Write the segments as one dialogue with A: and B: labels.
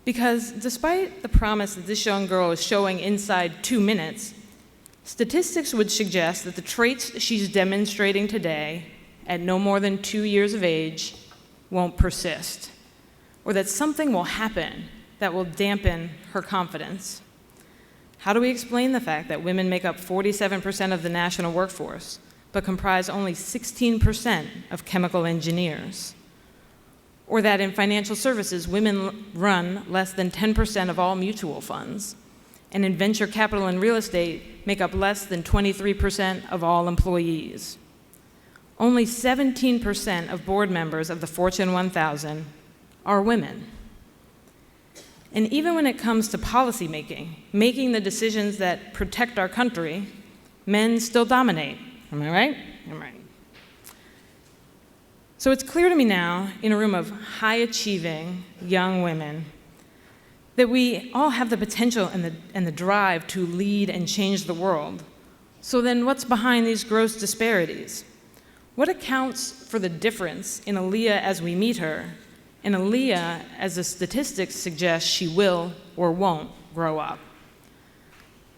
A: Because despite the promise that this young girl is showing inside 2 minutes, statistics would suggest that the traits she's demonstrating today at no more than 2 years of age won't persist, or that something will happen that will dampen her confidence. How do we explain the fact that women make up 47% of the national workforce, but comprise only 16% of chemical engineers? Or that in financial services, women run less than 10% of all mutual funds, and in venture capital and real estate make up less than 23% of all employees. Only 17% of board members of the Fortune 1000 are women. And even when it comes to policy making the decisions that protect our country, men still dominate. Am I right? I'm right. So it's clear to me now, in a room of high-achieving young women, that we all have the potential and the drive to lead and change the world. So then what's behind these gross disparities? What accounts for the difference in Aaliyah as we meet her, and Aaliyah as the statistics suggest she will or won't grow up?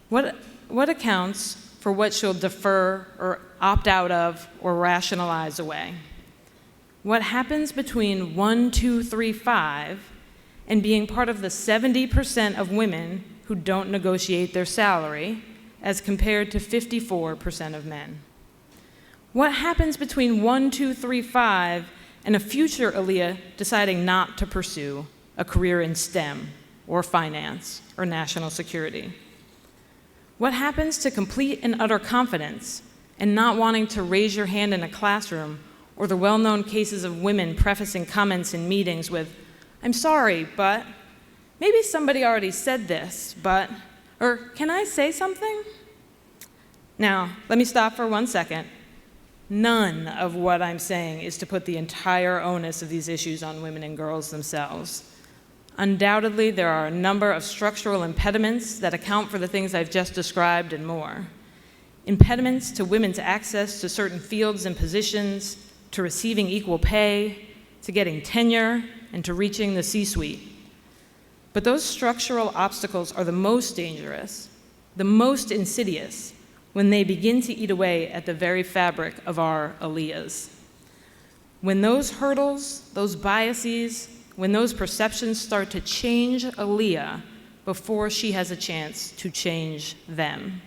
A: What accounts for what she'll defer or opt out of or rationalize away? What happens between 1, 2, 3, 5 and being part of the 70% of women who don't negotiate their salary as compared to 54% of men? What happens between 1, 2, 3, 5 and a future Aaliyah deciding not to pursue a career in STEM or finance or national security? What happens to complete and utter confidence and not wanting to raise your hand in a classroom, or the well-known cases of women prefacing comments in meetings with, "I'm sorry, but," maybe somebody already said this, but, or "Can I say something?" Now, let me stop for 1 second. None of what I'm saying is to put the entire onus of these issues on women and girls themselves. Undoubtedly, there are a number of structural impediments that account for the things I've just described and more. Impediments to women's access to certain fields and positions, to receiving equal pay, to getting tenure, and to reaching the C-suite. But those structural obstacles are the most dangerous, the most insidious, when they begin to eat away at the very fabric of our Aaliyahs. When those hurdles, those biases, when those perceptions start to change Aaliyah before she has a chance to change them.